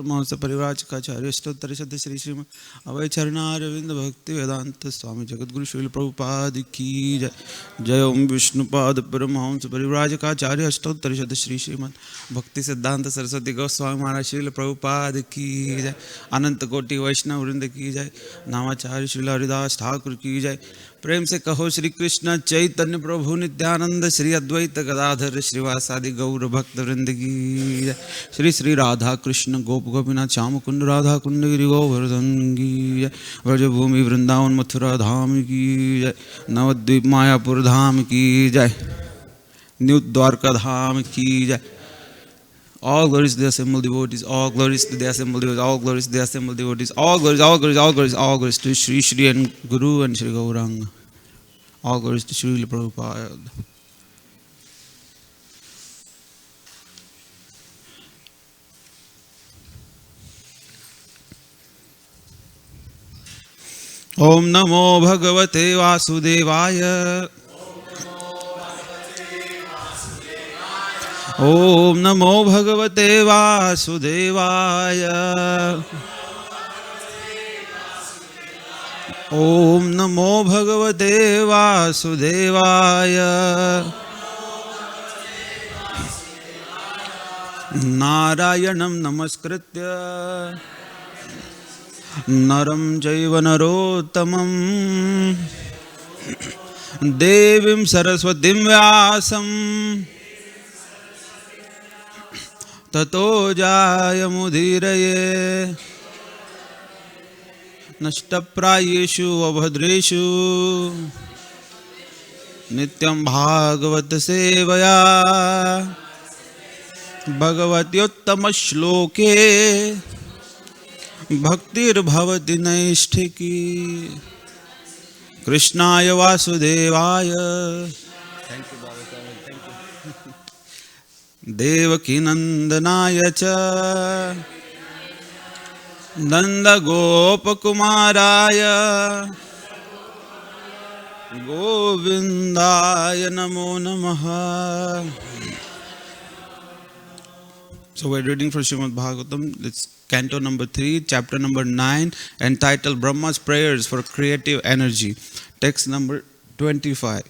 महोत्स परिव्राजकाचार्य अष्टोत्तर शत श्री श्रीम अभय चरणारविंद भक्ति वेदांत स्वामी जगद्गुरु श्रील प्रभुपाद की जय। जय ओम विष्णुपाद परमहंस परिव्राजकाचार्य अष्टोत्तर शत श्री श्रीमद भक्ति सिद्धांत सरस्वती गोस्वामी महाराज श्रील प्रभुपाद की जय। अनंत कोटि वैष्णव वृंद की जय। नामाचार्य श्रील हरिदास ठाकुर की जय। प्रेम से कहो श्री कृष्ण चैतन्य प्रभु नित्यानंद श्री अद्वैत गदाधर श्रीवासादि गौर भक्त वृंद की जय। श्री श्री राधा कृष्ण गोप गोपीनाथ श्याम कुंड राधा कुंड गिरि गोवर्धन की जय। व्रजभूमि वृंदावन मथुरा धाम की जय। नवद्वीप मायापुर धाम की जय। न्यू द्वारका धाम की जय। All glories to the assembled devotees, all glories to the assembled devotees, all glories to the assembled devotees, all glories, all glories, all glories, all glories to Shri Shri and Guru and Shri Gauranga. All glories to Shri Prabhupada. Om Namo Bhagavate Vasudevaya. Om Namo Bhagavate Vasudevaya. Om Namo Bhagavate Vasudevaya. Narayanam Namaskritya Naram Jaiva Narottamam Devim Saraswatim Vyasam Tato Jayamudhiraye Nashtaprayeshu Abhadreshu Nityam Bhagavat Sevaya Bhagavatyuttama Shloke Bhaktir Bhavati Naisthiki Krishnaya Vasudevaya. Thank you, Baba. Thank you. Devaki Nandanaya cha Nanda Gopakumaraya Govindaya Namo Namaha. So we're reading from Srimad Bhagavatam. It's canto number 3, chapter number 9, entitled Brahma's Prayers for Creative Energy. Text number 25.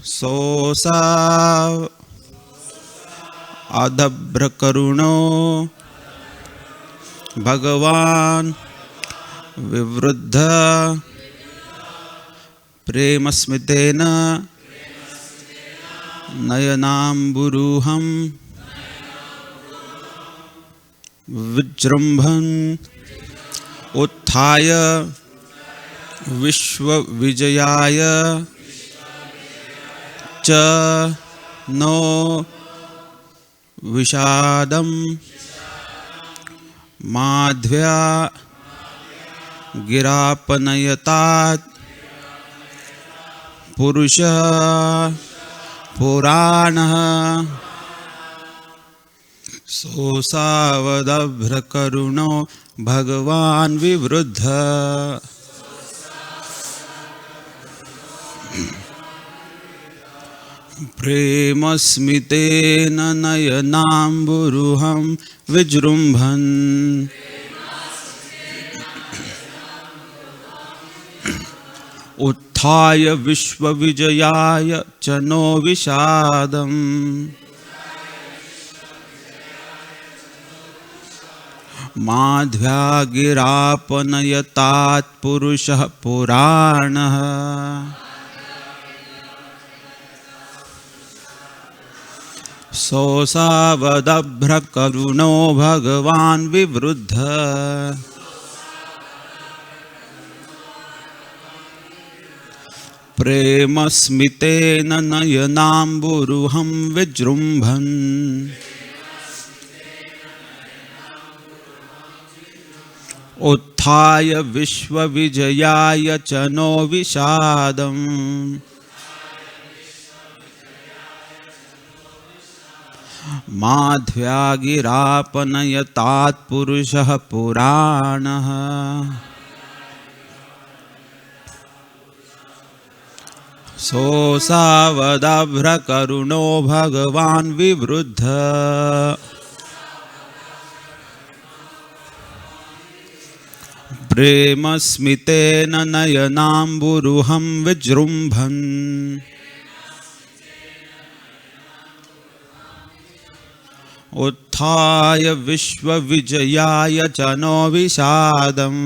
Sosa adabhra karuno Bhagavan vivruddha premasmitena nayanam buruham vijrambhan utthaya vishwa vijayaya cha no vishadam madhya girapanayatat purusha purana sosavadabhra karuno bhagavan vivruddha premasmitena nayanamburuham vijrumbhan उत्थाय विश्व विजयाय चनो विषादम माध्यागिरापनयतात् पुरुषः पुराणः सोऽसावदभ्र करुणो भगवान् विवृद्धः प्रेमस्मितेन नयनाम्बुरुहं विजृम्भन् उत्थाय विश्वविजयाय च no विषादम् माध्व्यागिरापनयतात् पुरुषः पुराणः सोऽसावदभ्रकरुणो भगवान् विवृद्ध प्रेमस्मितेन नयनाम्बुरुहं विजृम्भन् उत्थाय विश्वविजयाय च नो विषादम्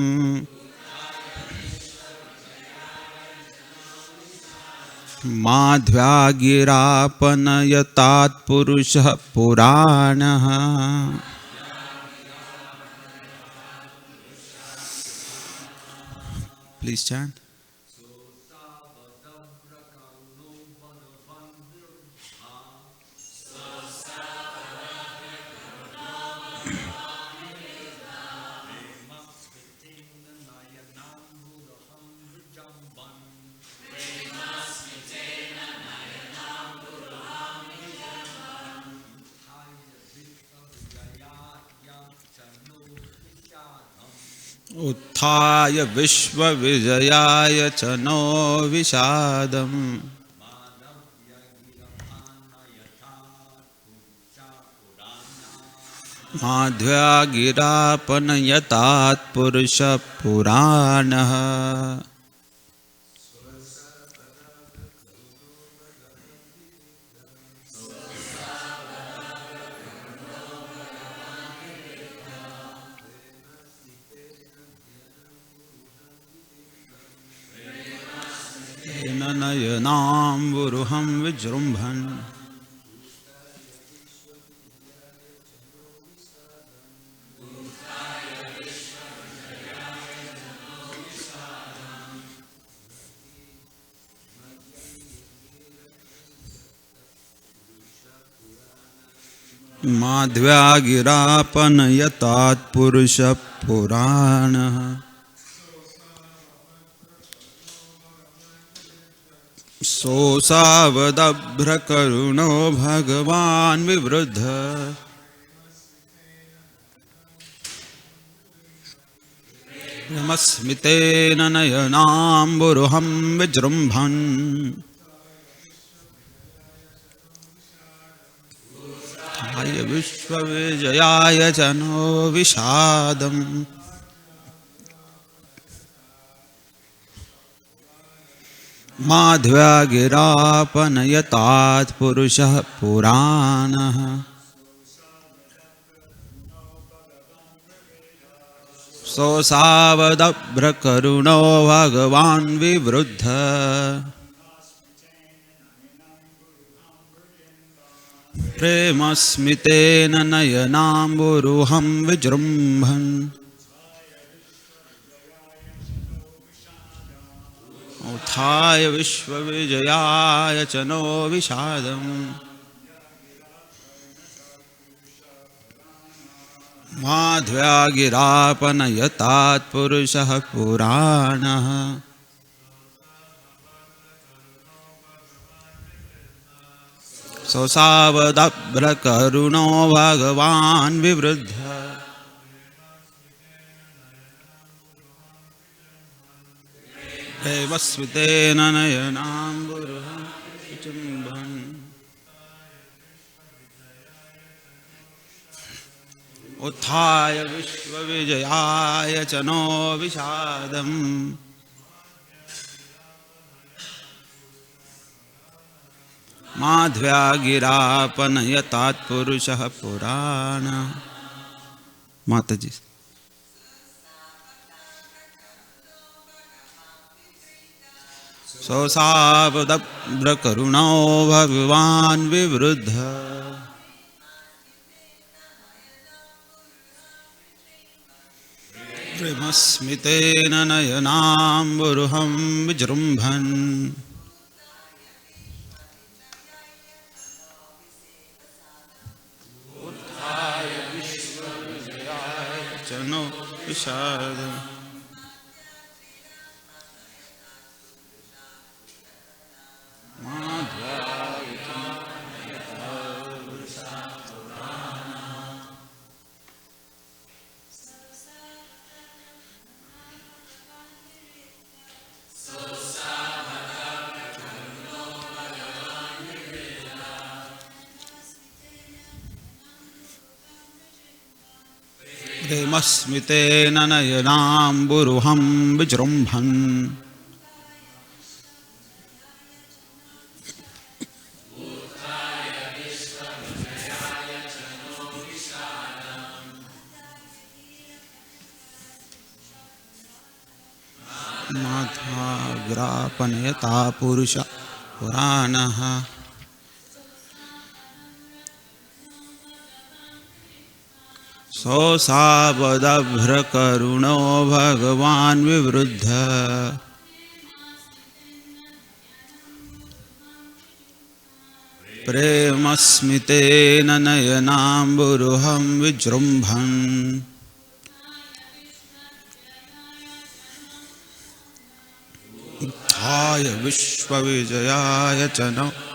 माध्वागिरापनयतात्पुरुषः पुराणः Please chant. उत्थाय विश्वविजयाय च नो विषादम् माध्वागिरापनयतात्पुरुषः पुराणः नयनाम्बुरुहं विजृम्भन् माध्वागिरापनयतात्पुरुषः पुराणः सोऽसावदभ्रकरुणो भगवान् विवृद्ध प्रेमस्मितेन नयनाम्बुरुहं विजृम्भन् उत्थाय विश्वविजयाय च नो विषादम् माध्वागिरापनयतात्पुरुषः पुराणः सोऽसावदभ्रकरुणो भगवान् विवृद्ध प्रेमस्मितेन नयनाम्बुरुहं विजृम्भन् उत्थाय विश्वविजयाय च नो विषादम् माध्वागिरापनयतात्पुरुषः पुराणः सोऽसावदभ्रकरुणो भगवान् विवृद्ध प्रेमस्मितेन नयनाम्बुरुहं विजृम्भन् उत्थाय विश्वविजयाय च नो विषादम् माध्वागिरापनयतात्पुरुषः पुराणः माताजी सोऽसावदभ्रकरुणो भगवान् विवृद्ध प्रेमस्मितेन नयनाम्बुरुहं विजृम्भन् उत्थाय विश्वविजयाय च नो विषादम् प्रेमस्मितेन नयनाम्बुरुहं विजृम्भन् माथाग्रापनयता पुरुष पुराणः सोऽसावदभ्रकरुणो भगवान् विवृद्ध प्रेमस्मितेन नयनाम्बुरुहं विजृम्भन् उत्थाय विश्वविजयाय च नमः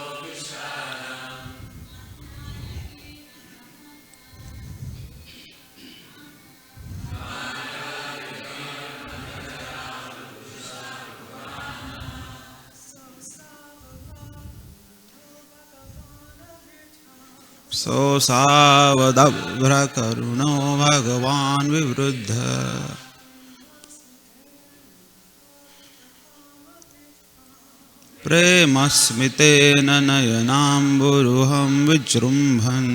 सोऽसावदभ्रकरुणो भगवान् विवृद्ध प्रेमस्मितेन नयनाम्बुरुहं विजृम्भन्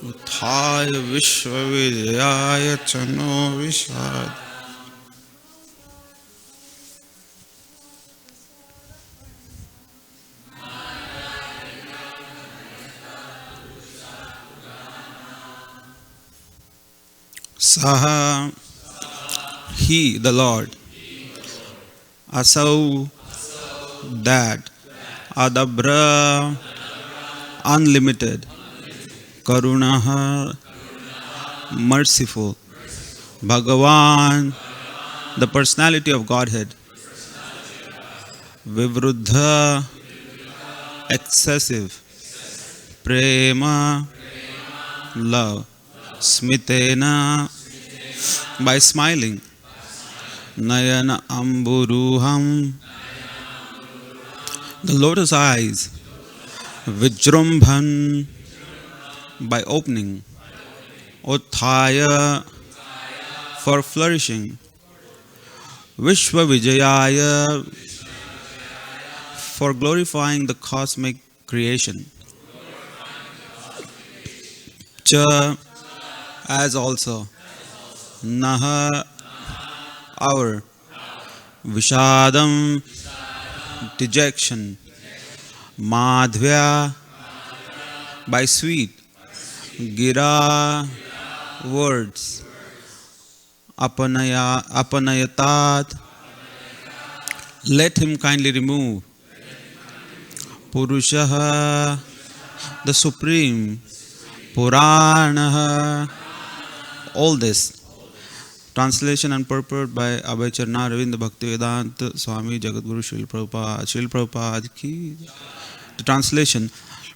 उत्थाय विश्वविजयाय च नो विषाद Saha, he, the Lord, asau, that, adabra, unlimited, karunaha, merciful, Bhagavan, the personality of Godhead, vivruddha, excessive, prema, love, smitena, by smiling, nayana amburuham, the lotus eyes, vijrumbhan, by opening, uthaya, for flourishing, vishwa vijayaya, for glorifying the cosmic creation, cha, as also, naha, our, vishadam, dejection, madhvya, by sweet, gira, words, apanayatat, let him kindly remove, purushaha, the supreme, puranaha, all this. Translation and purport by Abhay Charna Ravinda Bhaktivedanta Swami Jagadguru Srila Prabhupada. Srila Prabhupada ki. The translation: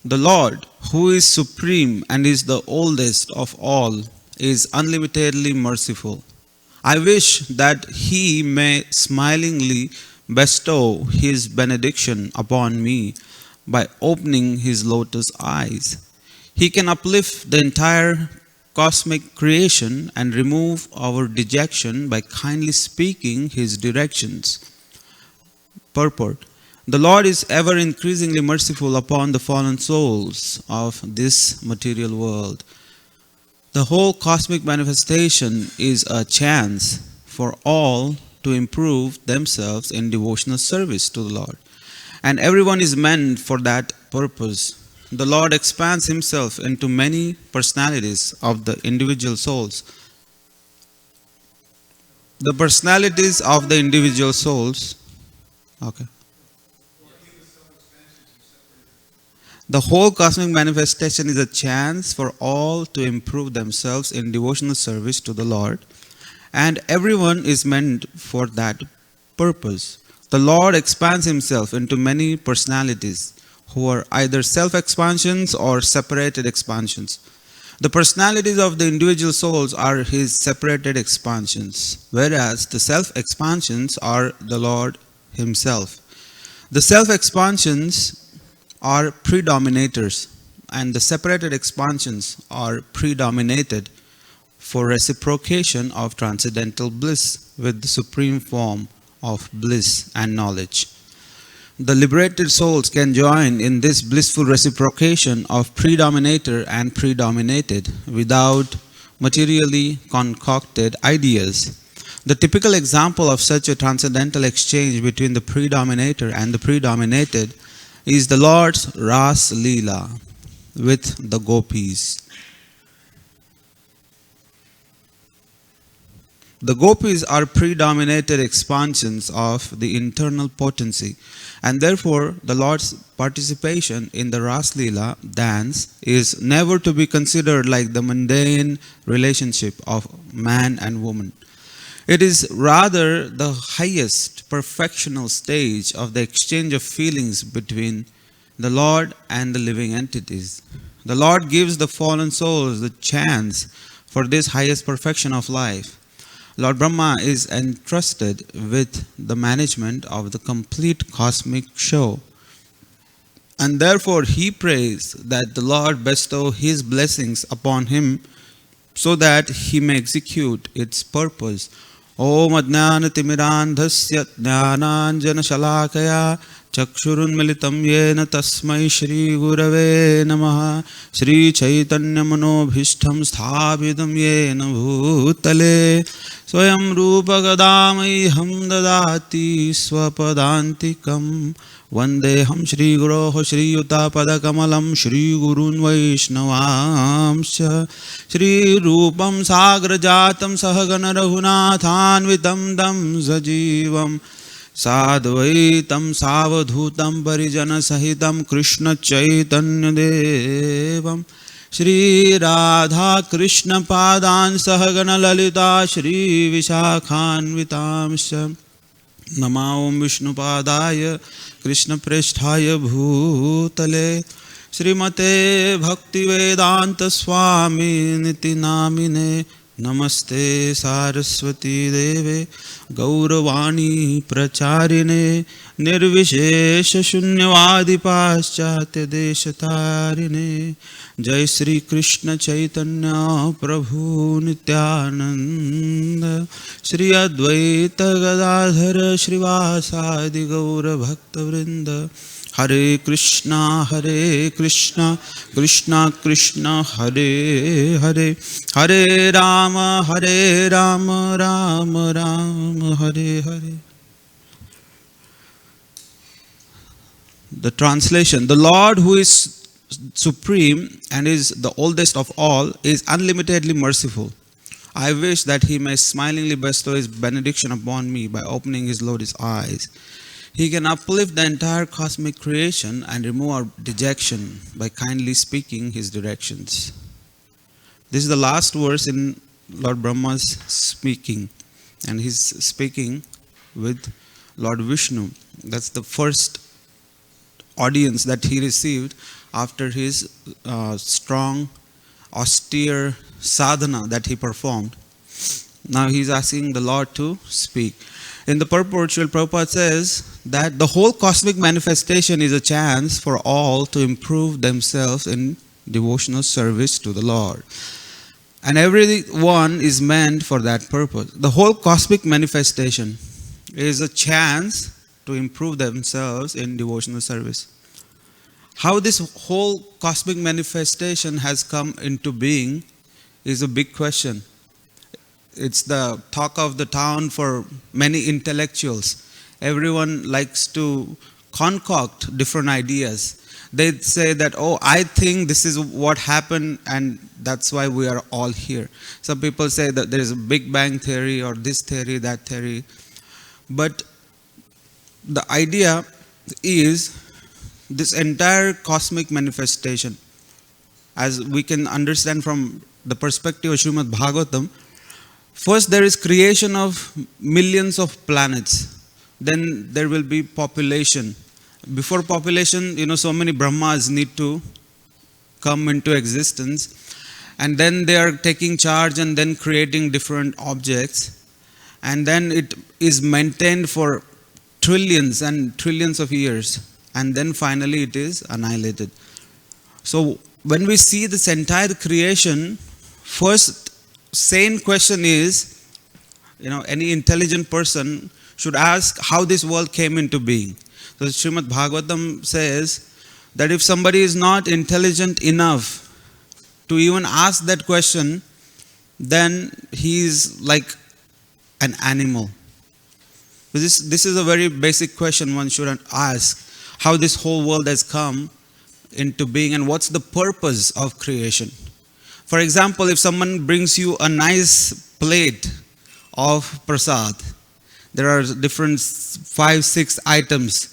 the Lord, who is supreme and is the oldest of all, is unlimitedly merciful. I wish that He may smilingly bestow His benediction upon me by opening His lotus eyes. He can uplift the entire cosmic creation and remove our dejection by kindly speaking His directions. Purport: the Lord is ever increasingly merciful upon the fallen souls of this material world. The whole cosmic manifestation is a chance for all to improve themselves in devotional service to the Lord, and everyone is meant for that purpose. The Lord expands Himself into many personalities of the individual souls. The personalities of the individual souls. Okay. The whole cosmic manifestation is a chance for all to improve themselves in devotional service to the Lord, and everyone is meant for that purpose. The Lord expands Himself into many personalities who are either self-expansions or separated expansions. The personalities of the individual souls are His separated expansions, whereas the self-expansions are the Lord Himself. The self-expansions are predominators, and the separated expansions are predominated for reciprocation of transcendental bliss with the supreme form of bliss and knowledge. The liberated souls can join in this blissful reciprocation of predominator and predominated without materially concocted ideas. The typical example of such a transcendental exchange between the predominator and the predominated is the Lord's Ras Leela with the gopis. The gopis are predominated expansions of the internal potency, and therefore the Lord's participation in the Ras Leela dance is never to be considered like the mundane relationship of man and woman. It is rather the highest perfectional stage of the exchange of feelings between the Lord and the living entities. The Lord gives the fallen souls the chance for this highest perfection of life. Lord Brahma is entrusted with the management of the complete cosmic show, and therefore he prays that the Lord bestow his blessings upon him so that he may execute its purpose. Om Ajnanatimirandhasya Jnananjana Shalakaya Chakshurunmilitam Yena Tasmai Shri Gurave Namaha Shri Chaitanya Manobhishtam Sthapitam Yena Bhutale Swayam Rupa Gadamai Ham Dadati Swapadantikam Vandeham Shri Guroho Shri Yuta Padakamalam Shri Gurun Vaishnavamsya Shri Rupam Sagrajatam Sahagana Raghunathanvitam Dam Sajivam Sadvaitam Savadhutam Parijana Sahitam Krishna Chaitanya Devam Shri Radha Krishna Padan Sahagana Lalita Shri Vishakhanvitamsya Nama Om Vishnu Padaya Krishna Preshthaya Bhutale Srimate Bhakti Vedanta Swami Niti Namine Namaste Saraswati Deve Gauravani Pracharine Nirvishesha Shunyavadi Paschatya Deshatarine Jai Sri Krishna Chaitanya Prabhu Nityananda Shri Advaita Gadadhara Shrivasadi Gaura Bhakta Vrinda Hare Krishna, Krishna Krishna, Hare Hare, Hare Rama, Rama Rama, Hare Hare. The translation: the Lord who is supreme and is the oldest of all is unlimitedly merciful. I wish that he may smilingly bestow his benediction upon me by opening his lotus eyes. He can uplift the entire cosmic creation and remove our dejection by kindly speaking his directions. This is the last verse in Lord Brahma's speaking, and he's speaking with Lord Vishnu. That's the first audience that he received after his strong, austere sadhana that he performed. Now he's asking the Lord to speak. In the purport, Srila Prabhupada says that the whole cosmic manifestation is a chance for all to improve themselves in devotional service to the Lord. And everyone is meant for that purpose. The whole cosmic manifestation is a chance to improve themselves in devotional service. How this whole cosmic manifestation has come into being is a big question. It's the talk of the town for many intellectuals. Everyone likes to concoct different ideas. They say that, oh, I think this is what happened and that's why we are all here. Some people say that there is a Big Bang theory or this theory, that theory. But the idea is this entire cosmic manifestation, as we can understand from the perspective of Srimad Bhagavatam, first there is creation of millions of planets. Then there will be population. Before population, so many Brahmas need to come into existence. And then they are taking charge and then creating different objects. And then it is maintained for trillions and trillions of years. And then finally it is annihilated. So when we see this entire creation, first sane question is, any intelligent person should ask how this world came into being. So Srimad Bhagavatam says that if somebody is not intelligent enough to even ask that question, then he is like an animal. This is a very basic question one should ask, how this whole world has come into being and what's the purpose of creation. For example, if someone brings you a nice plate of prasad, there are different 5-6 items.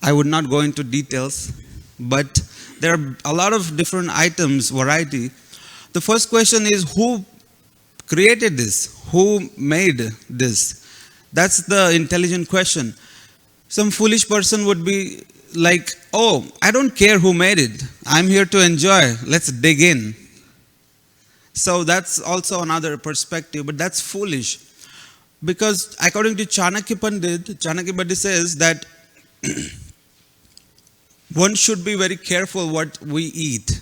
I would not go into details, but there are a lot of different items, variety. The first question is, who created this? Who made this? That's the intelligent question. Some foolish person would be like, oh, I don't care who made it. I'm here to enjoy. Let's dig in. So that's also another perspective, but that's foolish. Because according to Chanakya Pandit says that one should be very careful what we eat.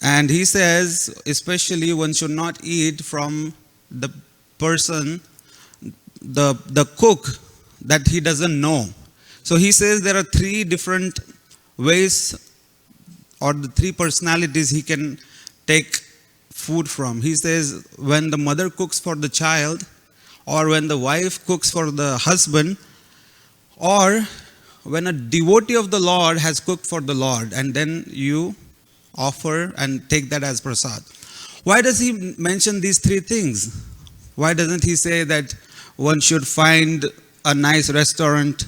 And he says, especially one should not eat from the person, the cook that he doesn't know. So he says there are 3 different ways or the 3 personalities he can take food from. He says when the mother cooks for the child, or when the wife cooks for the husband, or when a devotee of the Lord has cooked for the Lord, and then you offer and take that as prasad. Why does he mention these 3 things? Why doesn't he say that one should find a nice restaurant,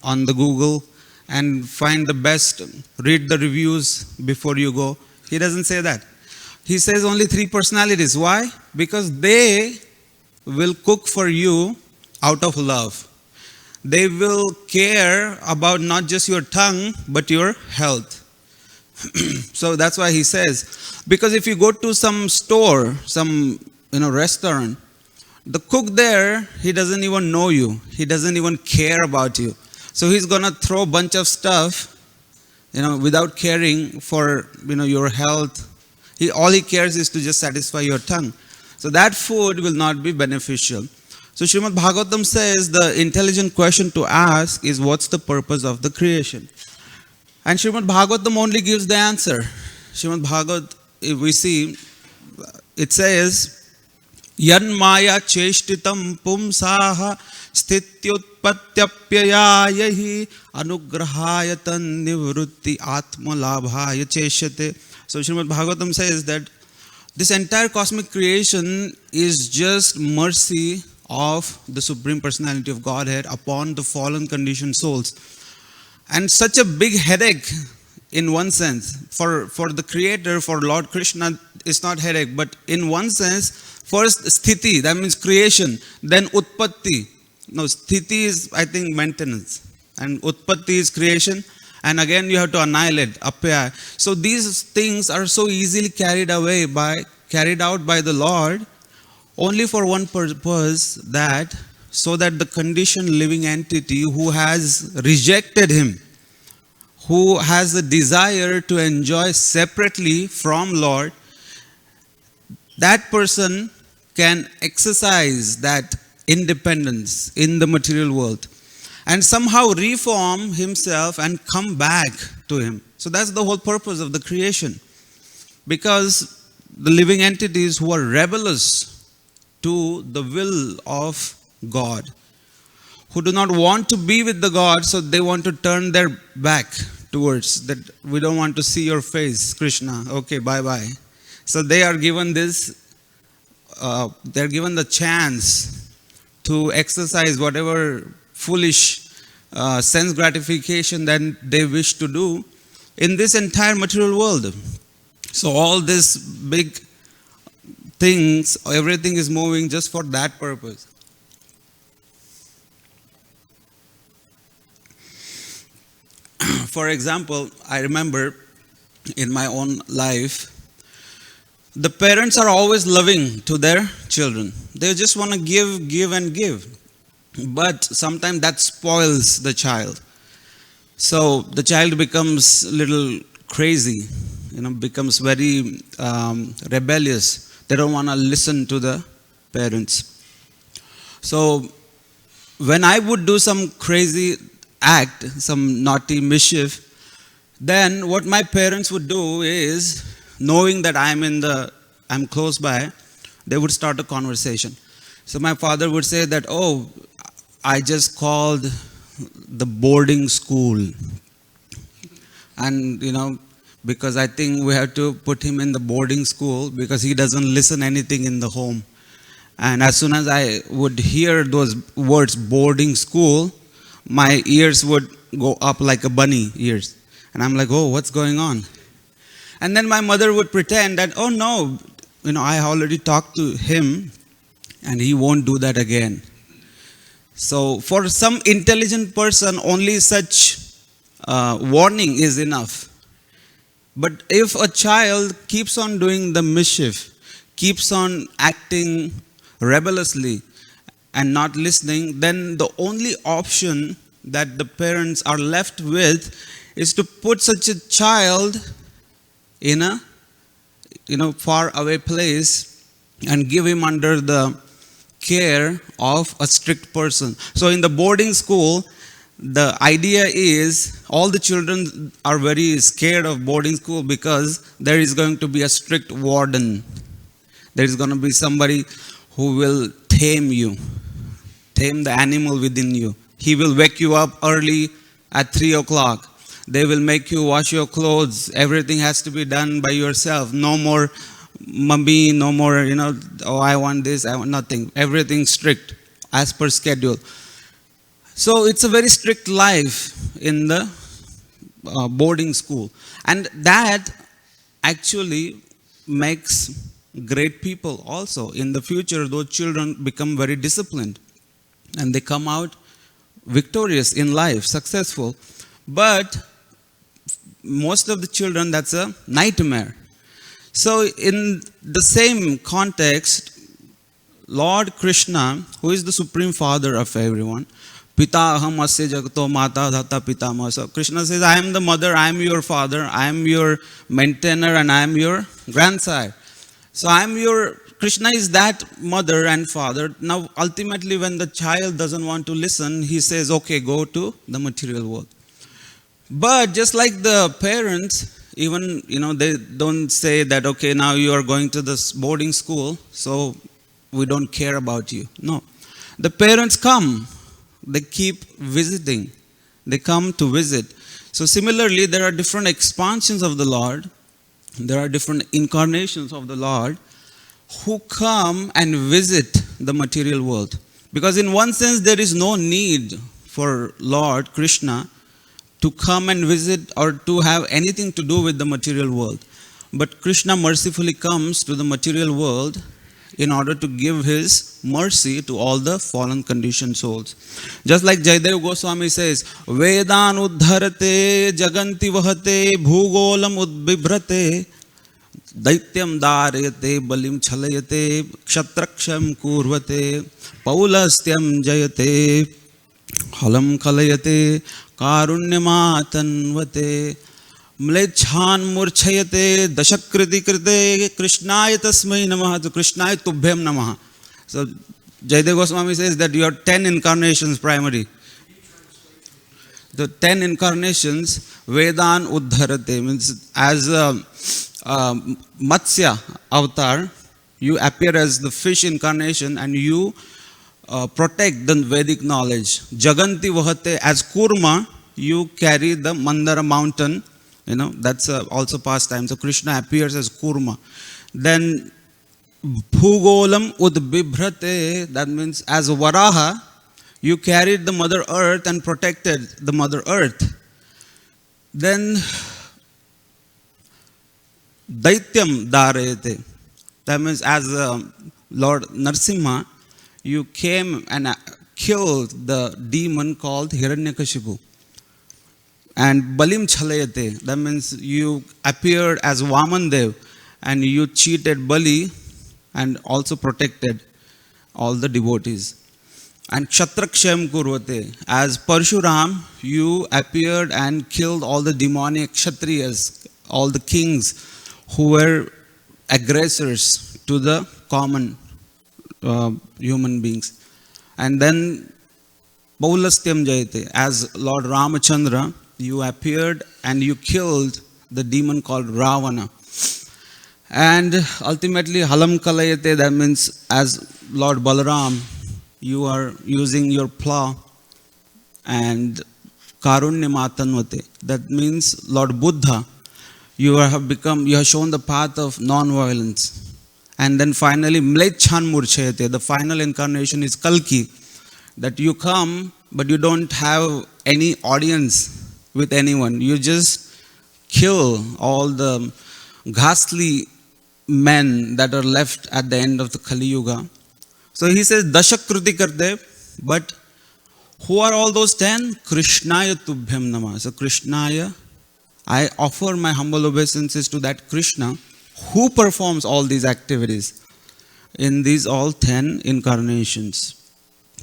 on the Google and find the best, read the reviews before you go? He doesn't say that. He says only 3 personalities. Why? Because they will cook for you out of love. They will care about not just your tongue, but your health. So that's why he says, because if you go to some store, some restaurant, the cook there, he doesn't even know you. He doesn't even care about you. So he's going to throw a bunch of stuff, without caring for, your health. All he cares is to just satisfy your tongue. So that food will not be beneficial. So Srimad Bhagavatam says the intelligent question to ask is, what's the purpose of the creation? And Srimad Bhagavatam only gives the answer. Srimad Bhagavat, if we see, it says, Yan maya cheshtitam pumsaha sthityutpatyapyayahi anugrahayatan nivrutti atmalabhaya cheshate. So Srimad Bhagavatam says that this entire cosmic creation is just mercy of the Supreme Personality of Godhead upon the fallen conditioned souls. And such a big headache in one sense. For the Creator, for Lord Krishna, it's not headache. But in one sense, first sthiti, that means creation. Then utpatti. No, sthiti is, I think, maintenance. And utpatti is creation. And again, you have to annihilate, apya. So these things are so easily carried out by the Lord only for one purpose, so that the conditioned living entity who has rejected him, who has a desire to enjoy separately from Lord, that person can exercise that independence in the material world and somehow reform himself and come back to him. So that's the whole purpose of the creation. Because the living entities who are rebellious to the will of God, who do not want to be with the God, so they want to turn their back towards that. We don't want to see your face, Krishna. Okay, bye-bye. So they are given this, they're given the chance to exercise whatever foolish sense gratification that they wish to do in this entire material world. So all these big things, everything is moving just for that purpose. For example, I remember in my own life, the parents are always loving to their children. They just want to give and give. But sometimes that spoils the child. So the child becomes a little crazy, becomes very rebellious. They don't want to listen to the parents. So when I would do some crazy act, some naughty mischief, then what my parents would do is, knowing that I'm close by, they would start a conversation. So my father would say that, oh, I just called the boarding school. And, because I think we have to put him in the boarding school because he doesn't listen anything in the home. And as soon as I would hear those words, boarding school, my ears would go up like a bunny ears. And I'm like, oh, what's going on? And then my mother would pretend that, oh no, I already talked to him and he won't do that again. So for some intelligent person, only such warning is enough. But if a child keeps on doing the mischief, keeps on acting rebelliously and not listening, then the only option that the parents are left with is to put such a child in a far away place and give him under the care of a strict person. So in the boarding school, the idea is all the children are very scared of boarding school because there is going to be a strict warden. There is going to be somebody who will tame you, tame the animal within you. He will wake you up early at 3 o'clock. They will make you wash your clothes. Everything has to be done by yourself. No more mummy, no more, oh, I want this, I want nothing. Everything strict as per schedule. So it's a very strict life in the boarding school. And that actually makes great people also. In the future, those children become very disciplined and they come out victorious in life, successful. But most of the children, that's a nightmare. So in the same context, Lord Krishna, who is the Supreme Father of everyone, Pita aham asya jagato mata dhata pitama. So Krishna says, I am the mother, I am your father, I am your maintainer, and I am your grandsire. So Krishna is that mother and father. Now ultimately when the child doesn't want to listen, he says, okay, go to the material world. But just like the parents, even, they don't say that, okay, now you are going to this boarding school, so we don't care about you. No. The parents come. They keep visiting. They come to visit. So similarly, there are different expansions of the Lord. There are different incarnations of the Lord who come and visit the material world. Because in one sense, there is no need for Lord Krishna to come and visit or to have anything to do with the material world. But Krishna mercifully comes to the material world in order to give his mercy to all the fallen conditioned souls. Just like Jayadev Goswami says, Vedan uddharate jaganti vahate bhugolam udbibhrate daityam dharayate balim chalayate kshatraksham kurvate paulastyam jayate halam kalayate karunyamatanvate Mlechan murchayate dashakriti krite krishnaya tasmai namaha. So krishnaya tubhyam namaha. So Jayadev Goswami says that you are 10 incarnations primary. The 10 incarnations, Vedan uddharate, means as Matsya avatar, you appear as the fish incarnation and you protect the Vedic knowledge. Jaganti vahate, as Kurma, you carry the Mandara mountain. That's also pastime. So Krishna appears as Kurma. Then Bhugolam udbibhrate, that means as Varaha, you carried the Mother Earth and protected the Mother Earth. Then Daityam Dharayate, that means as Lord Narsimha, you came and killed the demon called Hiranyakashipu. And Balim Chalayate, that means you appeared as Vamandev and you cheated Bali and also protected all the devotees. And Kshatrakshyam Kurvate, as Parshuram, you appeared and killed all the demonic Kshatriyas all the kings who were aggressors to the common human beings. And then Paulastyam Jayate, as Lord Ramachandra, you appeared and you killed the demon called Ravana. And ultimately, Halam Kalayate, that means as Lord Balaram, you are using your plow, and Karunya Matanvate, that means Lord Buddha, you have shown the path of non-violence. And then finally, Mlechan Murchayate, the final incarnation is Kalki, that you come, but you don't have any audience with anyone. You just kill all the ghastly men that are left at the end of the Kali Yuga. So he says, Dashakruti Karte, but who are all those 10? Krishnaya Tubhyam Nama. So Krishnaya, I offer my humble obeisances to that Krishna who performs all these activities in these all 10 incarnations.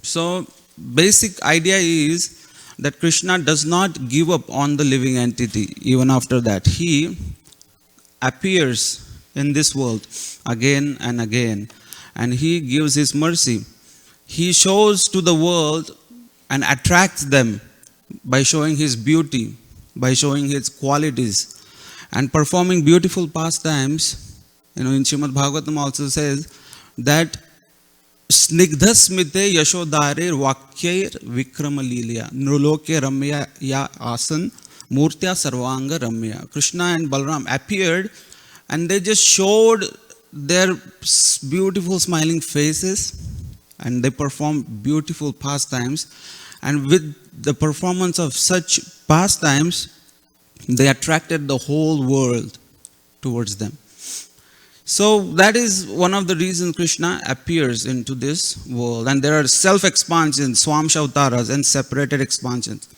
So basic idea is that Krishna does not give up on the living entity even after that. He appears in this world again and again, and he gives his mercy. He shows to the world and attracts them by showing his beauty, by showing his qualities, and performing beautiful pastimes. In Srimad Bhagavatam also says that Snigdha smite yashodare vakyair vikrama lilya nruloke ramya ya asan murtya sarvanga ramya. Krishna and Balaram appeared and they just showed their beautiful smiling faces and they performed beautiful pastimes. And with the performance of such pastimes, they attracted the whole world towards them. So that is one of the reasons Krishna appears into this world. And there are self-expansions, Swamsha Avtaras, and separated expansions.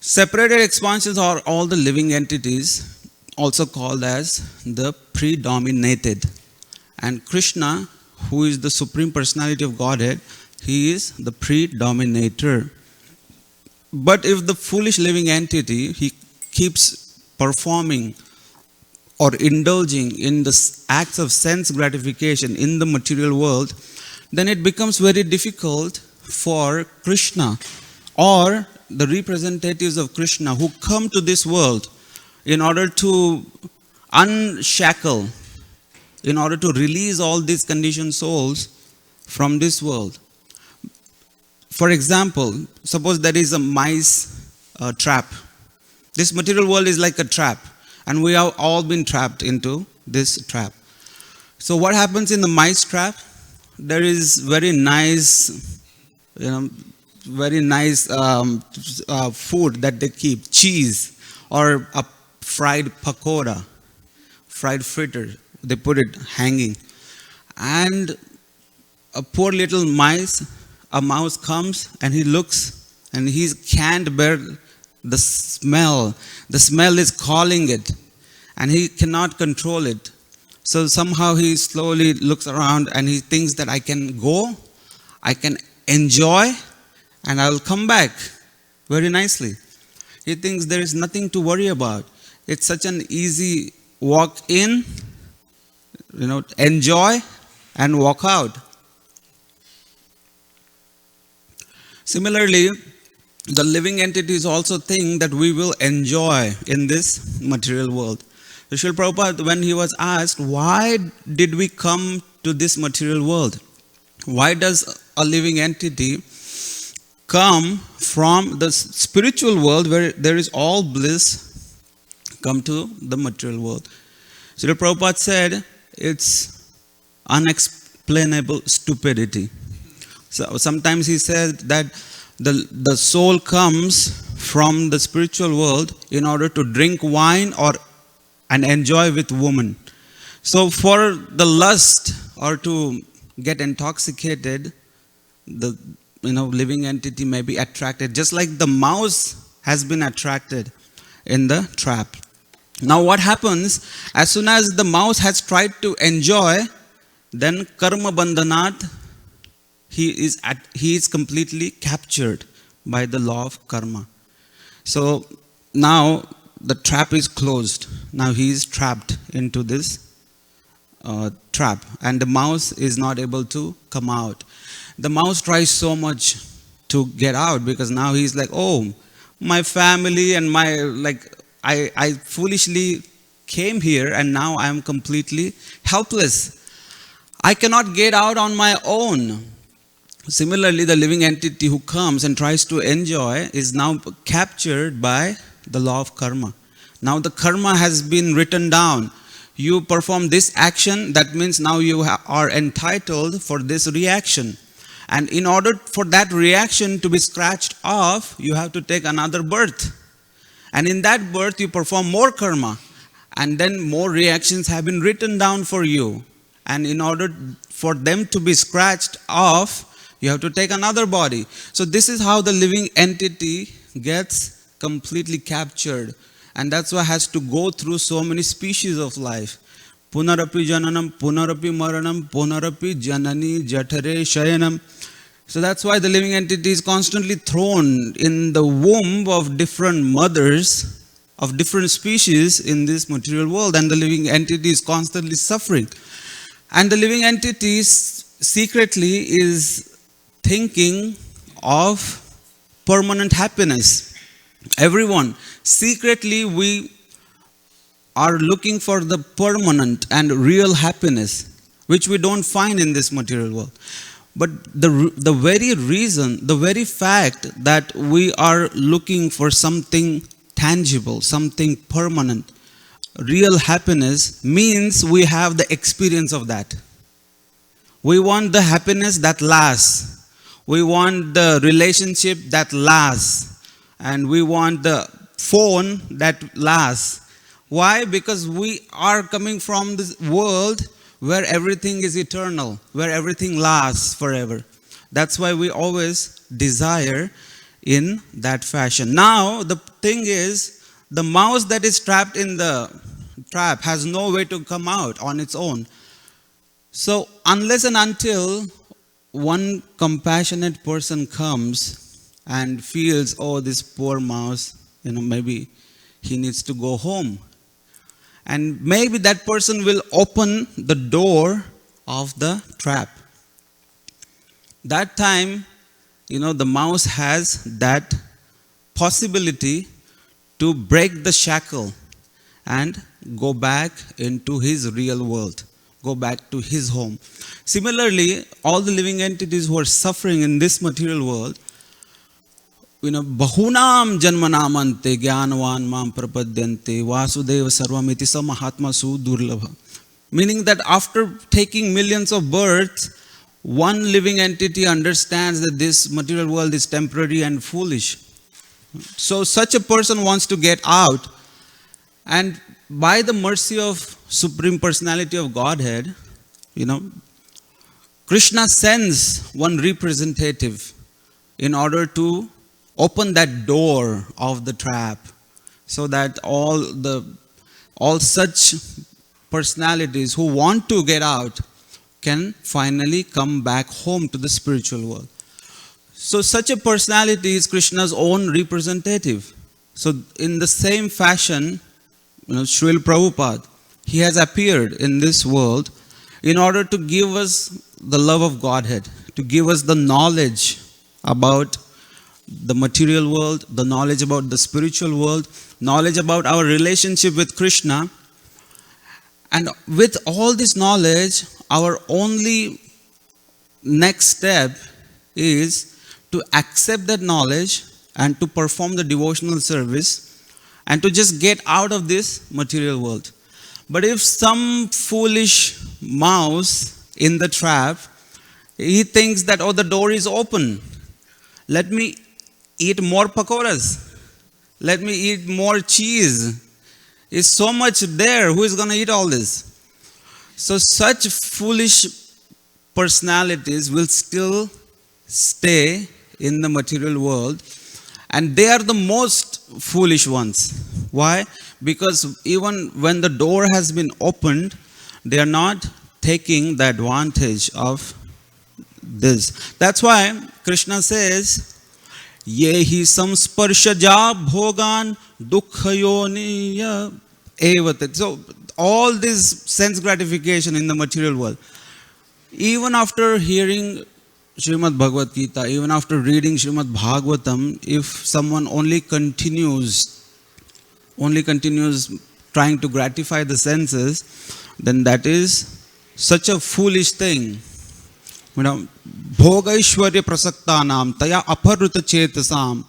Separated expansions are all the living entities, also called as the predominated. And Krishna, who is the Supreme Personality of Godhead, he is the predominator. But if the foolish living entity, he keeps performing or indulging in the acts of sense gratification in the material world, then it becomes very difficult for Krishna or the representatives of Krishna who come to this world in order to unshackle, in order to release all these conditioned souls from this world. For example, suppose there is a mice trap. This material world is like a trap, and we have all been trapped into this trap. So what happens in the mice trap? There is very nice, very nice food that they keep, cheese or a fried pakoda, fried fritter. They put it hanging, and a poor little a mouse comes and he looks and he can't bear the smell. The smell is calling it and he cannot control it. So somehow he slowly looks around and he thinks that I can go, I can enjoy, and I will come back very nicely. He thinks there is nothing to worry about. It's such an easy walk in, enjoy and walk out. Similarly, the living entities also think that we will enjoy in this material world. So Srila Prabhupada, when he was asked, why did we come to this material world? Why does a living entity come from the spiritual world where there is all bliss, come to the material world? Srila Prabhupada said, it's unexplainable stupidity. So sometimes he said that the soul comes from the spiritual world in order to drink wine and enjoy with women. So for the lust or to get intoxicated, the living entity may be attracted, just like the mouse has been attracted in the trap. Now what happens, as soon as the mouse has tried to enjoy, then karma bandhanat, he is completely captured by the law of karma. So now the trap is closed. Now he is trapped into this trap, and the mouse is not able to come out. The mouse tries so much to get out because now he's like, oh, my family and my, like, I foolishly came here and now I'm completely helpless. I cannot get out on my own. Similarly, the living entity who comes and tries to enjoy is now captured by the law of karma. Now the karma has been written down. You perform this action, that means now you are entitled for this reaction. And in order for that reaction to be scratched off, you have to take another birth. And in that birth, you perform more karma. And then more reactions have been written down for you. And in order for them to be scratched off, you have to take another body. So this is how the living entity gets completely captured. And that's why it has to go through so many species of life. Punarapi jananam, punarapi maranam, punarapi janani jathare shayanam. So that's why the living entity is constantly thrown in the womb of different mothers, of different species in this material world. And the living entity is constantly suffering. And the living entity secretly is thinking of permanent happiness. Everyone, secretly we are looking for the permanent and real happiness, which we don't find in this material world. But the very reason, the very fact that we are looking for something tangible, something permanent, real happiness, means we have the experience of that. We want the happiness that lasts. We want the relationship that lasts. And we want the phone that lasts. Why? Because we are coming from this world where everything is eternal, where everything lasts forever. That's why we always desire in that fashion. Now, the thing is, the mouse that is trapped in the trap has no way to come out on its own. So, unless and until one compassionate person comes and feels, oh, this poor mouse, maybe he needs to go home. And maybe that person will open the door of the trap. That time, the mouse has that possibility to break the shackle and go back into his real world, go back to his home. Similarly, all the living entities who are suffering in this material world, bahunam janmanamante jnanavan mam prapadyante vasudeva sarvamiti sa mahatma su durlabha. Meaning that after taking millions of births, one living entity understands that this material world is temporary and foolish. So such a person wants to get out. And by the mercy of Supreme Personality of Godhead, Krishna sends one representative in order to open that door of the trap, so that all such personalities who want to get out can finally come back home to the spiritual world. So such a personality is Krishna's own representative. So in the same fashion, Srila Prabhupada, he has appeared in this world in order to give us the love of Godhead, to give us the knowledge about the material world, the knowledge about the spiritual world, knowledge about our relationship with Krishna. And with all this knowledge, our only next step is to accept that knowledge and to perform the devotional service and to just get out of this material world. But if some foolish mouse in the trap, he thinks that, oh, the door is open. Let me eat more pakoras. Let me eat more cheese. It's so much there. Who is going to eat all this? So such foolish personalities will still stay in the material world. And they are the most foolish ones. Why? Because even when the door has been opened, they are not taking the advantage of this. That's why Krishna says, Yehi samsparshaja bhogan dukkhayoniya evat. So all this sense gratification in the material world. Even after hearing Srimad Bhagavad Gita, even after reading Srimad Bhagavatam, if someone only continues trying to gratify the senses, then that is such a foolish thing. Bhogaishwarya prasaktanam taya aparuta chetasam.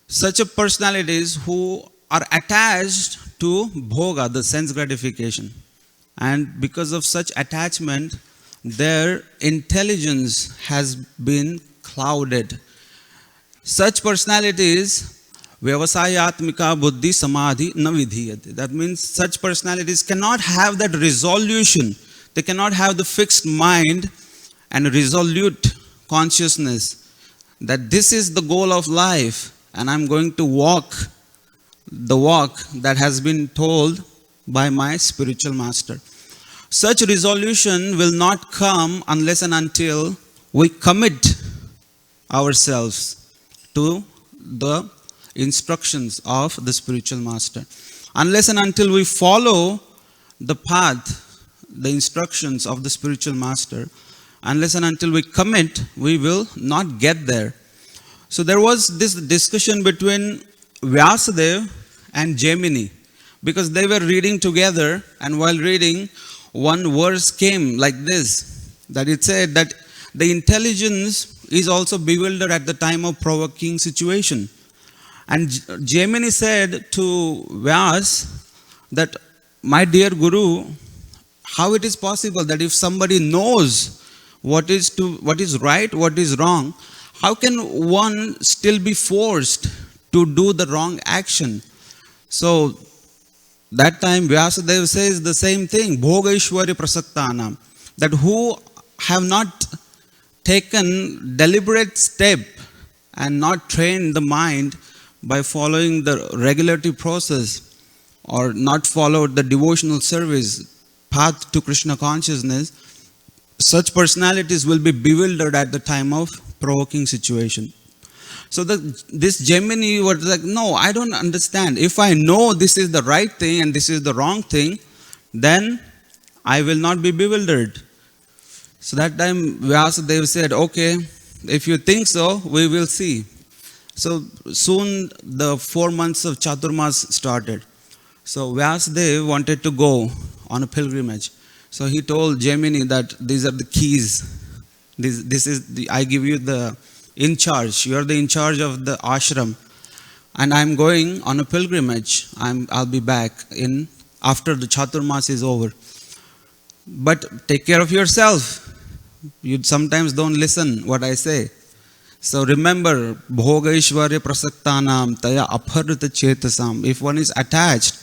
Such a personalities who are attached to bhoga, the sense gratification. And because of such attachment, their intelligence has been clouded. Such personalities, vyavasayatmika buddhi samadhi na vidhiyate. That means such personalities cannot have that resolution. They cannot have the fixed mind and resolute consciousness that this is the goal of life and I'm going to walk the walk that has been told by my spiritual master. Such resolution will not come unless and until we commit ourselves to the instructions of the spiritual master. Unless and until we follow the path, the instructions of the spiritual master, unless and until we commit, we will not get there. So there was this discussion between Vyasadeva and Gemini, because they were reading together, and while reading, one verse came like this, that it said that the intelligence is also bewildered at the time of provoking situation. And Gemini said to Vyas that, my dear Guru, how it is possible that if somebody knows what is right, what is wrong, how can one still be forced to do the wrong action? So that time Vyasadeva says the same thing, Bhogaishwarya prasaktanam, that who have not taken deliberate step and not trained the mind by following the regulatory process or not followed the devotional service path to Krishna consciousness, such personalities will be bewildered at the time of provoking situation. So this Gemini was like, no, I don't understand. If I know this is the right thing and this is the wrong thing, then I will not be bewildered. So that time Vyasadeva said, okay, if you think so, we will see. So soon the 4 months of Chaturmas started. So Vyasadeva wanted to go on a pilgrimage. So he told Gemini that these are the keys. This is I give you the in charge. You are the in charge of the ashram, and I'm going on a pilgrimage. I'll be back in after the Chaturmas is over. But take care of yourself. You sometimes don't listen what I say. So remember, Bhogaishwarya prasaktanam taya aparita chetasam. If one is attached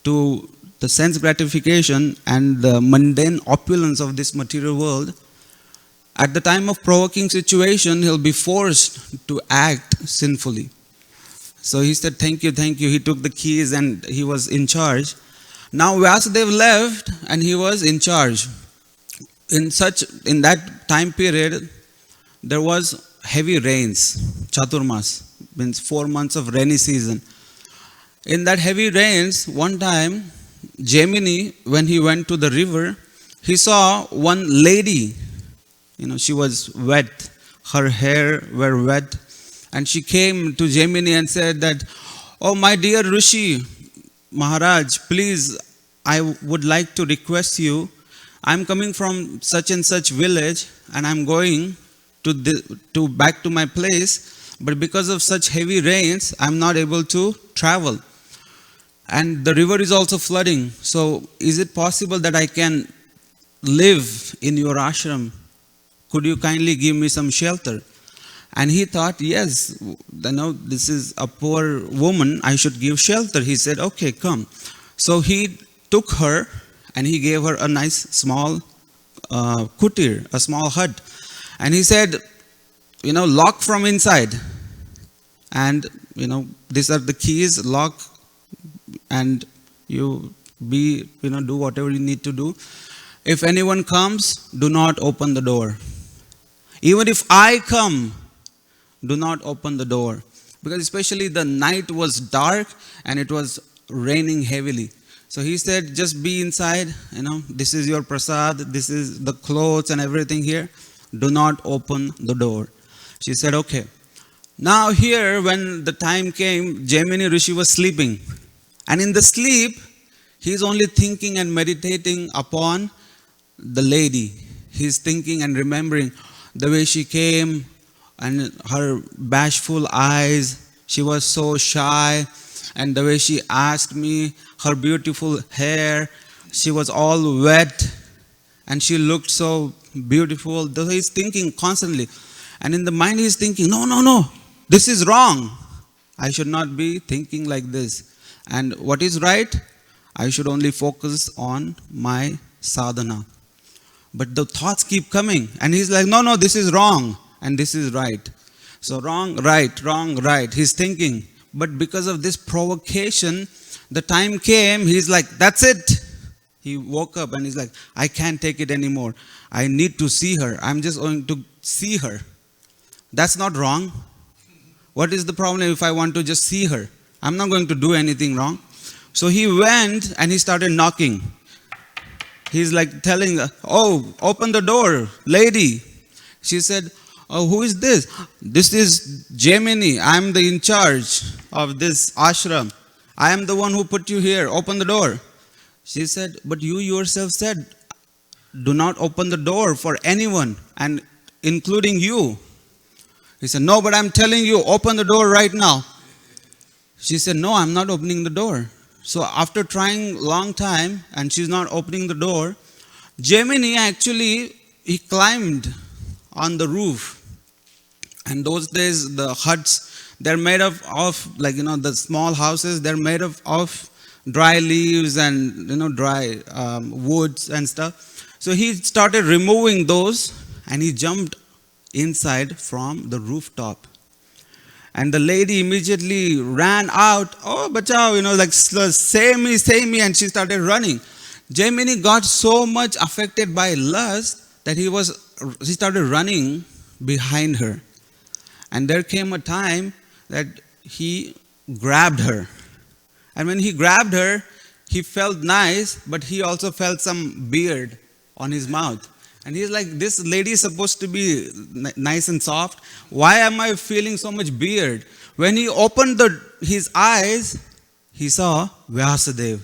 to the sense gratification and the mundane opulence of this material world, at the time of provoking situation, he'll be forced to act sinfully. So he said, thank you. He took the keys and he was in charge. Now Vyasadeva left and he was in charge. In that time period, there was heavy rains, Chaturmas, means 4 months of rainy season. In that heavy rains, one time, Gemini, when he went to the river, he saw one lady. She was wet. Her hair were wet. And she came to Gemini and said that, oh, my dear Rishi, Maharaj, please, I would like to request you. I'm coming from such and such village and I'm going to back to my place. But because of such heavy rains, I'm not able to travel. And the river is also flooding. So is it possible that I can live in your ashram? Could you kindly give me some shelter? And he thought, yes, this is a poor woman, I should give shelter. He said, okay, come. So he took her and he gave her a nice small kutir, a small hut. And he said, lock from inside. And, these are the keys, lock, and you do whatever you need to do. If anyone comes, do not open the door. Even if I come, do not open the door. Because especially the night was dark and it was raining heavily. So he said, just be inside, this is your prasad, this is the clothes and everything here. Do not open the door. She said, okay. Now here, when the time came, Jaimini Rishi was sleeping. And in the sleep, he's only thinking and meditating upon the lady. He's thinking and remembering the way she came and her bashful eyes. She was so shy. And the way she asked me, her beautiful hair, she was all wet. And she looked so beautiful. So he's thinking constantly. And in the mind he's thinking, no, this is wrong. I should not be thinking like this. And what is right? I should only focus on my sadhana. But the thoughts keep coming. And he's like, no, this is wrong. And this is right. So wrong, right. He's thinking. But because of this provocation, the time came, he's like, that's it. He woke up and he's like, I can't take it anymore. I need to see her. I'm just going to see her. That's not wrong. What is the problem if I want to just see her? I'm not going to do anything wrong. So he went and he started knocking. He's like telling, oh, open the door, lady. She said, oh, who is this? This is Jaimini. I'm the in charge of this ashram. I am the one who put you here. Open the door. She said, but you yourself said, do not open the door for anyone, and including you. He said, no, but I'm telling you, open the door right now. She said, no, I'm not opening the door. So after trying long time and she's not opening the door, Jaimini actually, he climbed on the roof. And those days, the huts, they're made of the small houses, they're made of dry leaves and, dry woods and stuff. So he started removing those and he jumped inside from the rooftop. And the lady immediately ran out, oh, bachao, save me, and she started running. Jaimini got so much affected by lust that he started running behind her. And there came a time that he grabbed her. And when he grabbed her, he felt nice, but he also felt some beard on his mouth. And he's like, this lady is supposed to be nice and soft. Why am I feeling so much beard? When he opened his eyes, he saw Vyasadeva.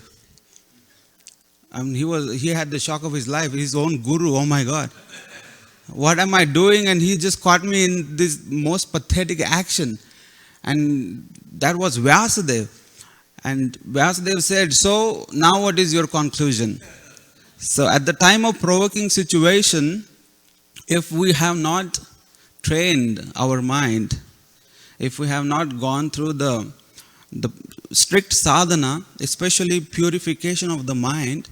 He had the shock of his life, his own guru, oh my God. What am I doing? And he just caught me in this most pathetic action. And that was Vyasadeva. And Vyasadeva said, so now what is your conclusion? So at the time of provoking situation, if we have not trained our mind, if we have not gone through the strict sadhana, especially purification of the mind,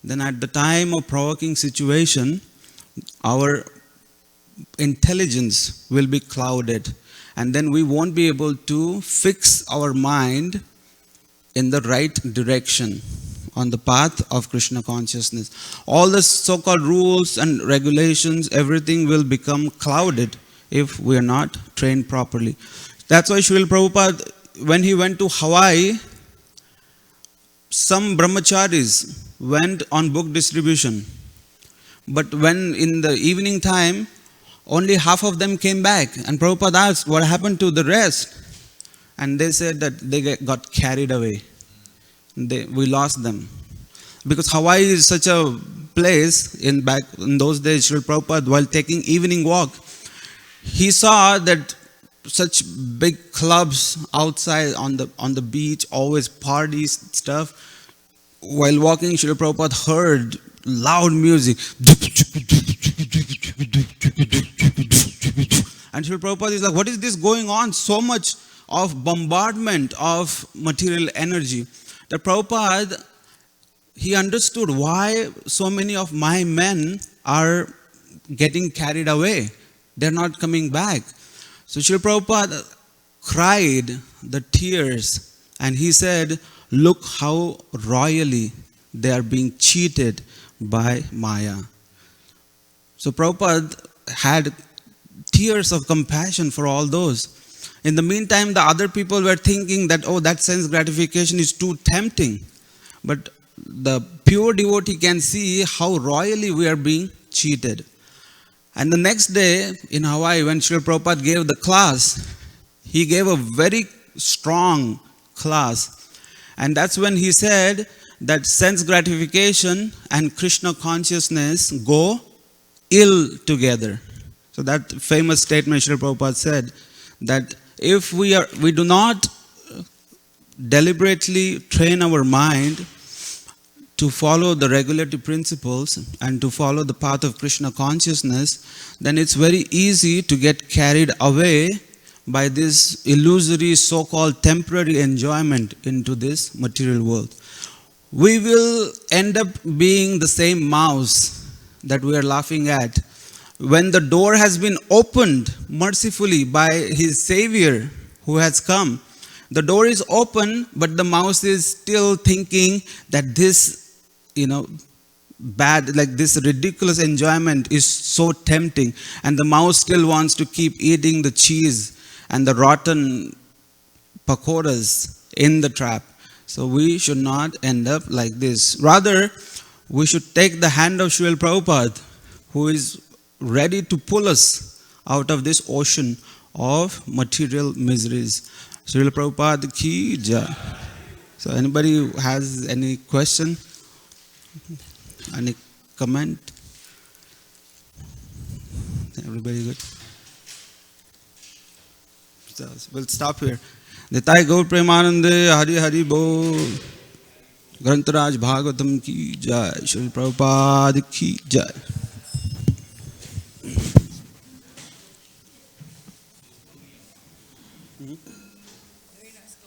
then at the time of provoking situation, our intelligence will be clouded. And then we won't be able to fix our mind in the right direction on the path of Krishna consciousness. All the so-called rules and regulations, everything will become clouded if we are not trained properly. That's why Srila Prabhupada, when he went to Hawaii, some brahmacharis went on book distribution. But when in the evening time, only half of them came back. And Prabhupada asked, what happened to the rest? And they said that they got carried away. We lost them. Because Hawaii is such a place, back in those days, Srila Prabhupada, while taking evening walk, he saw that such big clubs outside on the beach, always parties, stuff. While walking, Srila Prabhupada heard loud music. And Srila Prabhupada is like, what is this going on? So much of bombardment of material energy. The Prabhupada, he understood why so many of my men are getting carried away. They're not coming back. So Srila Prabhupada cried the tears and he said, look how royally they are being cheated by Maya. So Prabhupada had tears of compassion for all those. In the meantime, the other people were thinking that, oh, that sense gratification is too tempting. But the pure devotee can see how royally we are being cheated. And the next day in Hawaii, when Srila Prabhupada gave the class, he gave a very strong class. And that's when he said that sense gratification and Krishna consciousness go ill together. So that famous statement Srila Prabhupada said, that if we do not deliberately train our mind to follow the regulative principles and to follow the path of Krishna consciousness, then it's very easy to get carried away by this illusory so-called temporary enjoyment into this material world. We will end up being the same mouse that we are laughing at. When the door has been opened mercifully by his Savior who has come, the door is open, but the mouse is still thinking that this, bad, like this ridiculous enjoyment is so tempting. And the mouse still wants to keep eating the cheese and the rotten pakoras in the trap. So we should not end up like this. Rather, we should take the hand of Srila Prabhupada, who is ready to pull us out of this ocean of material miseries. Srila Prabhupada ki jai. So anybody who has any question? Any comment? Everybody good? So we'll stop here. Nitai Gaur Premanande Hari Hari Bo. Grantaraj Bhagavatam ki jai. Srila Prabhupada ki jai.